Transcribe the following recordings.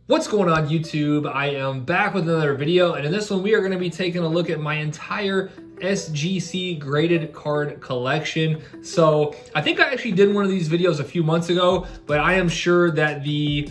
What's going on YouTube? I am back with another video, and in this one we are going to be taking a look at my entire SGC graded card collection. So I think I actually did one of these videos a few months ago, but I am sure that the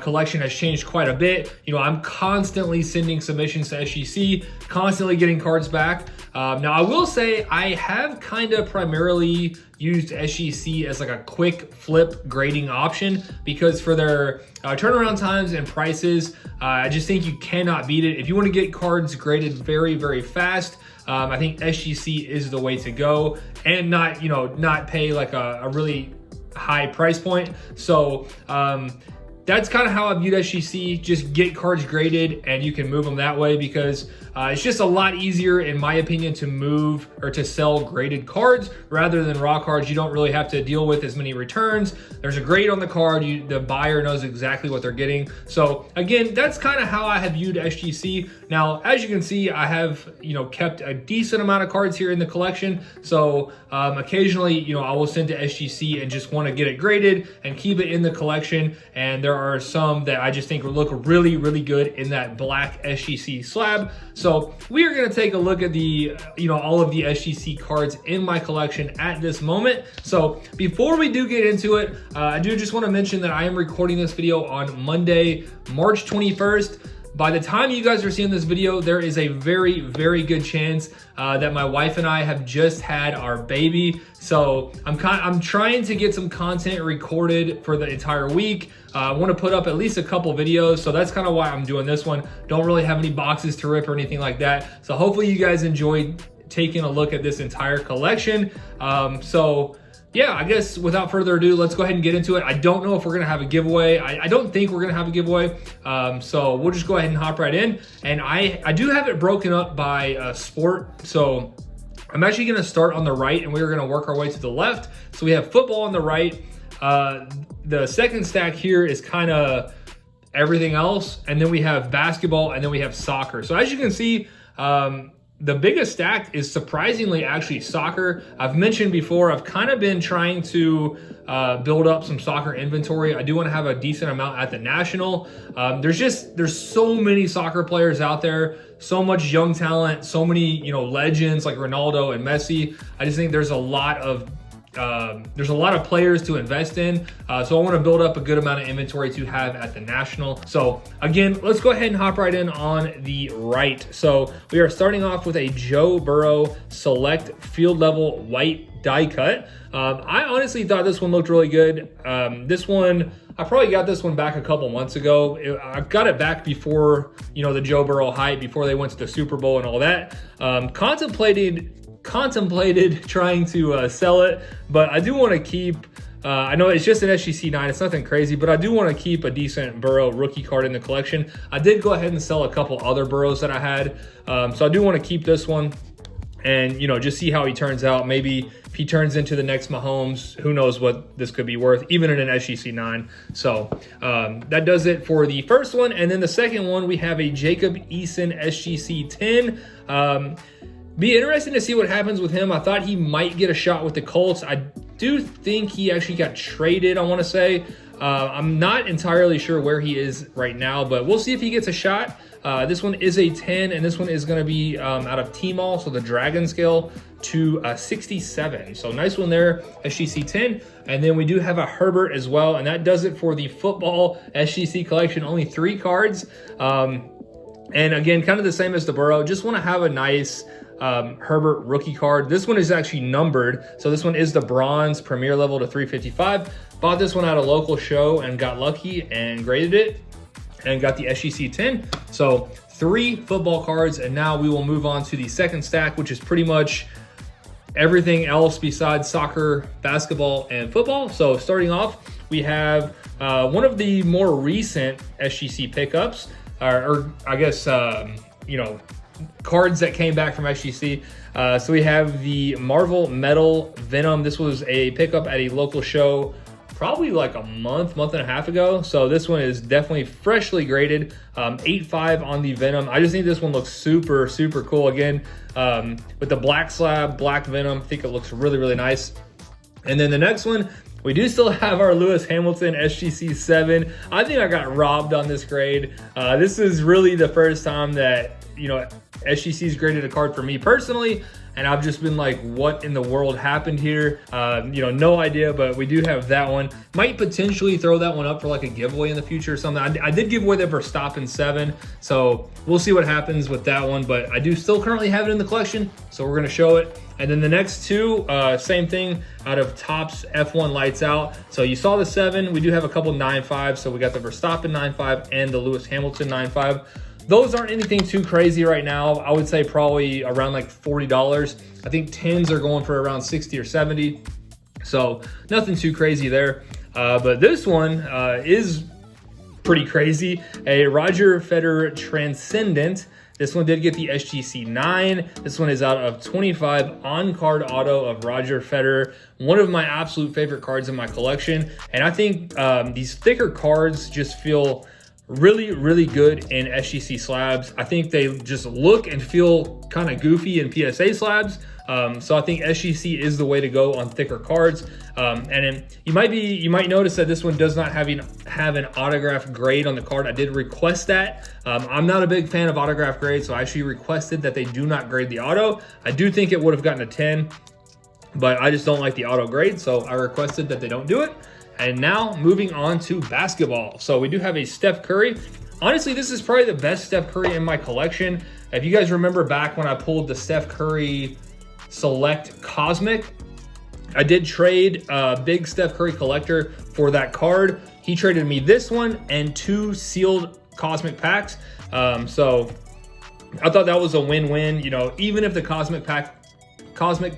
collection has changed quite a bit. You know, I'm constantly sending submissions to SGC, constantly getting cards back. Now I will say I have kind of primarily used SGC as like a quick flip grading option because for their turnaround times and prices, I just think you cannot beat it. If you want to get cards graded very, very fast, I think SGC is the way to go, and not pay like a really high price point. So that's kind of how I viewed SGC. Just get cards graded and you can move them that way because it's just a lot easier, in my opinion, to move or to sell graded cards rather than raw cards. You don't really have to deal with as many returns. There's a grade on the card. The buyer knows exactly what they're getting. So again, that's kind of how I have viewed SGC. Now, as you can see, I have kept a decent amount of cards here in the collection. So occasionally, I will send to SGC and just want to get it graded and keep it in the collection. And there are some that I just think look really, really good in that black SGC slab. So we are going to take a look at the, all of the SGC cards in my collection at this moment. So before we do get into it, I do just want to mention that I am recording this video on Monday, March 21st. By the time you guys are seeing this video, there is a very, very good chance that my wife and I have just had our baby. So I'm trying to get some content recorded for the entire week. I want to put up at least a couple videos. So that's kind of why I'm doing this one. Don't really have any boxes to rip or anything like that. So hopefully you guys enjoyed taking a look at this entire collection. Yeah, I guess without further ado, let's go ahead and get into it. I don't know if we're going to have a giveaway. I don't think we're going to have a giveaway. So we'll just go ahead and hop right in. And I do have it broken up by sport. So I'm actually going to start on the right and we're going to work our way to the left. So we have football on the right. The second stack here is kind of everything else. And then we have basketball and then we have soccer. So as you can see, the biggest stack is surprisingly actually soccer. I've mentioned before, I've kind of been trying to build up some soccer inventory. I do want to have a decent amount at the national. There's so many soccer players out there, so much young talent, so many legends like Ronaldo and Messi. I just think there's a lot of players to invest in. So I want to build up a good amount of inventory to have at the national. So again, let's go ahead and hop right in on the right. So we are starting off with a Joe Burrow Select Field Level White die cut. I honestly thought this one looked really good. This one, I probably got this one back a couple months ago. I got it back before, the Joe Burrow hype, before they went to the Super Bowl and all that. Contemplated trying to sell it, but I do want to keep, I know it's just an SGC 9, it's nothing crazy, but I do want to keep a decent Burrow rookie card in the collection. I did go ahead and sell a couple other Burrows that I had, so I do want to keep this one and, just see how he turns out. Maybe if he turns into the next Mahomes, who knows what this could be worth, even in an SGC 9. So that does it for the first one. And then the second one, we have a Jacob Eason Sgc 10. Be interesting to see what happens with him. I thought he might get a shot with the Colts. I do think he actually got traded, I want to say. I'm not entirely sure where he is right now, but we'll see if he gets a shot. This one is a 10, and this one is going to be out of T-Mall, so the Dragon scale to 67. So nice one there, SGC 10. And then we do have a Herbert as well, and that does it for the football SGC collection. Only 3 cards. And again, kind of the same as the Burrow. Just want to have a nice Herbert rookie card. This one is actually numbered, so this one is the bronze premier level to 355. Bought this one at a local show and got lucky and graded it and got the SGC 10. So 3 football cards, and now we will move on to the second stack, which is pretty much everything else besides soccer, basketball, and football. So starting off, we have one of the more recent SGC pickups, or I guess cards that came back from SGC. So we have the Marvel Metal Venom. This was a pickup at a local show probably like a month and a half ago. So this one is definitely freshly graded. 8.5 on the Venom. I just think this one looks super, super cool. Again, with the black slab, black Venom, I think it looks really, really nice. And then the next one We do still have our Lewis Hamilton SGC 7. I think I got robbed on this grade. This is really the first time that, you know, SGC's graded a card for me personally, and I've just been like, what in the world happened here? You know, no idea, but we do have that one. Might potentially throw that one up for like a giveaway in the future or something. I did give away the Verstappen 7, so we'll see what happens with that one, but I do still currently have it in the collection, so we're gonna show it. And then the next two, same thing, out of Topps F1 Lights Out. So you saw the 7, we do have a couple 9.5, so we got the Verstappen 9.5 and the Lewis Hamilton 9.5. Those aren't anything too crazy right now. I would say probably around like $40. I think 10s are going for around 60 or 70. So nothing too crazy there. But this one is pretty crazy. A Roger Federer Transcendent. This one did get the SGC 9. This one is out of 25 on-card auto of Roger Federer. One of my absolute favorite cards in my collection. And I think these thicker cards just feel really, really good in SGC slabs. I think they just look and feel kind of goofy in PSA slabs. So I think SGC is the way to go on thicker cards. And then you might notice that this one does not have an autograph grade on the card. I did request that. I'm not a big fan of autograph grades, so I actually requested that they do not grade the auto. I do think it would have gotten a 10, but I just don't like the auto grade, so I requested that they don't do it. And now moving on to basketball. So we do have a Steph Curry. Honestly, this is probably the best Steph Curry in my collection. If you guys remember back when I pulled the Steph Curry Select Cosmic, I did trade a big Steph Curry collector for that card. He traded me this one and 2 sealed Cosmic packs. So I thought that was a win-win. You know, even if the Cosmic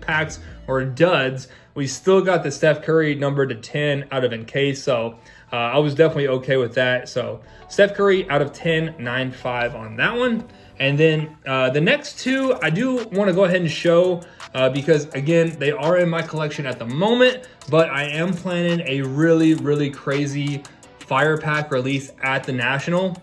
packs were duds, we still got the Steph Curry number to 10 out of encase. So I was definitely okay with that. So Steph Curry out of 10, 9.5 on that one. And then the next two, I do want to go ahead and show because, again, they are in my collection at the moment, but I am planning a really, really crazy fire pack release at the National.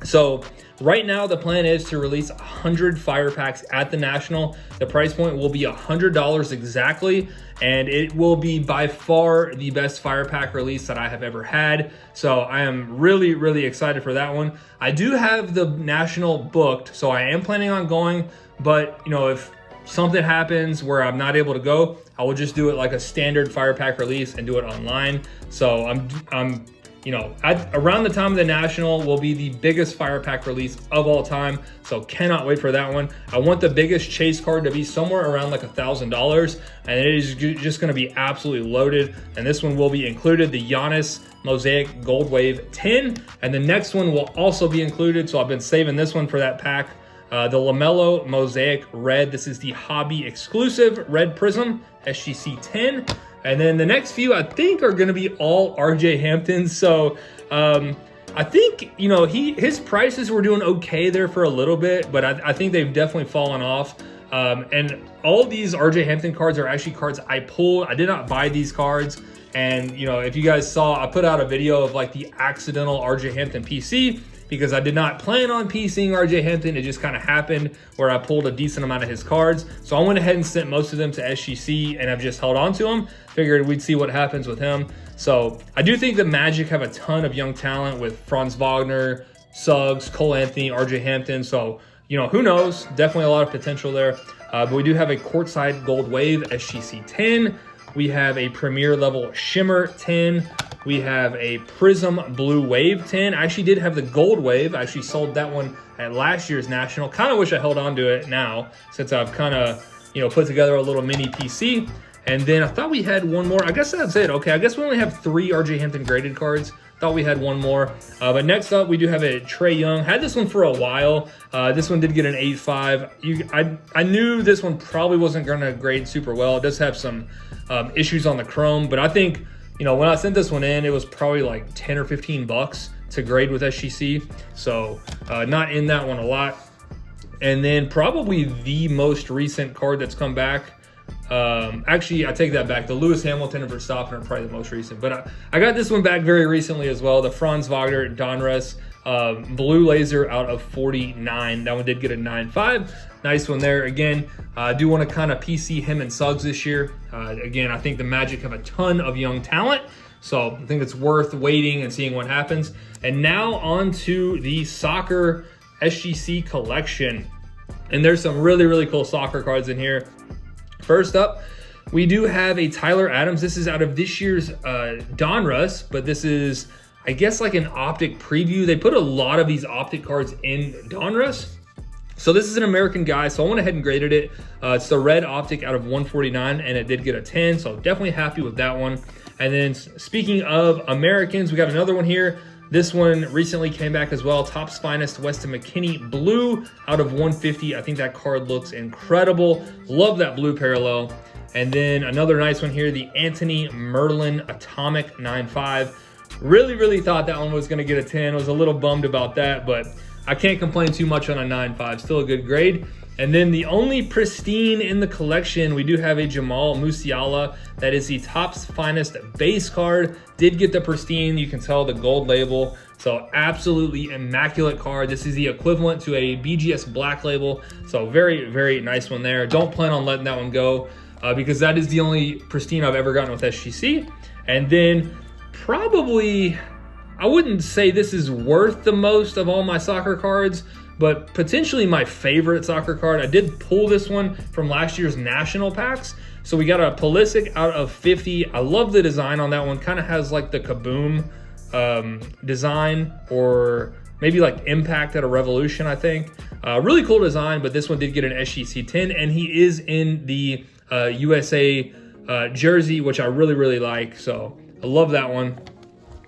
So right now, the plan is to release 100 fire packs at the National. The price point will be $100 exactly, and it will be by far the best fire pack release that I have ever had. So I am really, really excited for that one. I do have the National booked, so I am planning on going, but you know, if something happens where I'm not able to go, I will just do it like a standard fire pack release and do it online. So I'm you know, around the time of the National will be the biggest fire pack release of all time. So cannot wait for that one. I want the biggest chase card to be somewhere around like $1,000, and it is just going to be absolutely loaded. And this one will be included, the Giannis Mosaic Gold Wave 10, and the next one will also be included. So I've been saving this one for that pack. The LaMelo Mosaic Red. This is the hobby exclusive Red Prism SGC 10. And then the next few, I think, are going to be all RJ Hamptons. So I think, you know, his prices were doing okay there for a little bit, but I think they've definitely fallen off. And all these RJ Hampton cards are actually cards I pulled. I did not buy these cards. And, you know, if you guys saw, I put out a video of like the accidental RJ Hampton PC, because I did not plan on PCing RJ Hampton. It just kind of happened where I pulled a decent amount of his cards. So I went ahead and sent most of them to SGC, and I've just held on to them. Figured we'd see what happens with him. So I do think the Magic have a ton of young talent with Franz Wagner, Suggs, Cole Anthony, RJ Hampton. So, you know, who knows? Definitely a lot of potential there. But we do have a Courtside Gold Wave SGC 10. We have a Premier Level Shimmer 10. We have a Prism Blue Wave 10. I actually did have the Gold Wave. I actually sold that one at last year's National. Kind of wish I held on to it now, since I've kind of, you know, put together a little mini PC. And then I thought we had one more. I guess that's it. Okay, I guess we only have 3 RJ Hampton graded cards. Thought we had one more. But next up, we do have a Trae Young. Had this one for a while. This one did get an 8.5. I knew this one probably wasn't going to grade super well. It does have some issues on the chrome, but I think, you know, when I sent this one in, it was probably like 10 or 15 bucks to grade with SGC. So not in that one a lot. And then probably the most recent card that's come back. Actually, I take that back. The Lewis Hamilton and Verstappen are probably the most recent. But I got this one back very recently as well. The Franz Wagner Donruss blue laser out of 49. That one did get a 9.5. Nice one there. Again, I do want to kind of PC him and Suggs this year. Again, I think the Magic have a ton of young talent, so I think it's worth waiting and seeing what happens. And now on to the soccer Sgc collection. And there's some really, really cool soccer cards in here. First up, we do have a Tyler Adams. This is out of this year's Donruss, but this is, I guess, like an optic preview. They put a lot of these optic cards in Donruss. So this is an American guy, so I went ahead and graded it. It's the red optic out of 149, and it did get a 10, so definitely happy with that one. And then speaking of Americans, we got another one here. This one recently came back as well. Topps Finest Weston McKennie blue out of 150. I think that card looks incredible. Love that blue parallel. And then another nice one here, the Anthony Merlin Atomic 9.5. Really, really thought that one was gonna get a 10. I was a little bummed about that, but I can't complain too much on a 9.5, still a good grade. And then the only pristine in the collection, we do have a Jamal Musiala. That is the Topps Finest base card. Did get the pristine, you can tell the gold label. So absolutely immaculate card. This is the equivalent to a BGS black label. So very, very nice one there. Don't plan on letting that one go because that is the only pristine I've ever gotten with SGC. And then probably, I wouldn't say this is worth the most of all my soccer cards, but potentially my favorite soccer card. I did pull this one from last year's national packs. So we got a Pulisic out of 50. I love the design on that one. Kind of has like the Kaboom design, or maybe like Impact at a Revolution, I think. Really cool design, but this one did get an SGC 10, and he is in the USA jersey, which I really, really like. So I love that one.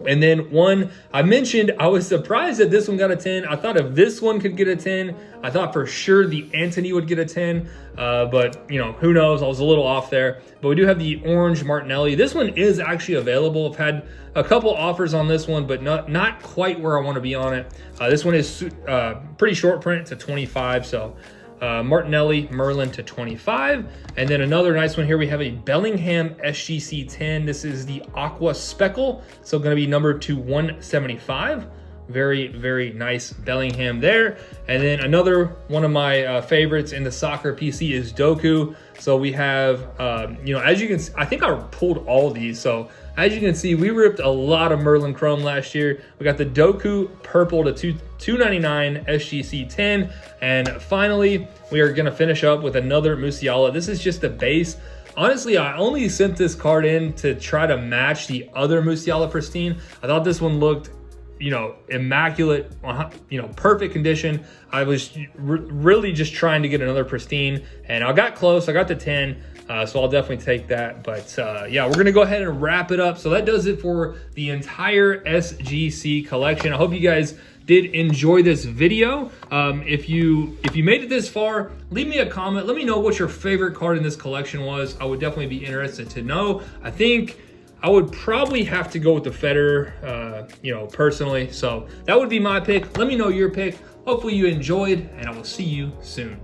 And then one I mentioned, I was surprised that this one got a 10. I thought if this one could get a 10, I thought for sure the Anthony would get a 10. But, you know, who knows? I was a little off there. But we do have the orange Martinelli. This one is actually available. I've had a couple offers on this one, but not quite where I want to be on it. This one is pretty short print to 25. So Martinelli Merlin to 25. And then another nice one here, we have a Bellingham SGC 10. This is the Aqua Speckle, so going to be numbered to 175. Very, very nice Bellingham there. And then another one of my favorites in the soccer PC is Doku. So we have, you know, as you can see, I think I pulled all of these. So as you can see, we ripped a lot of Merlin Chrome last year. We got the Doku purple to 299 SGC 10. And finally, we are going to finish up with another Musiala. This is just the base. Honestly, I only sent this card in to try to match the other Musiala Pristine. I thought this one looked, you know, immaculate, you know, perfect condition. I was really just trying to get another pristine, and I got close. I got to 10, so I'll definitely take that. But yeah, we're gonna go ahead and wrap it up. So that does it for the entire SGC collection. I hope you guys did enjoy this video. If you made it this far, leave me a comment. Let me know what your favorite card in this collection was. I would definitely be interested to know. I think I would probably have to go with the Federer, you know, personally. So that would be my pick. Let me know your pick. Hopefully you enjoyed, and I will see you soon.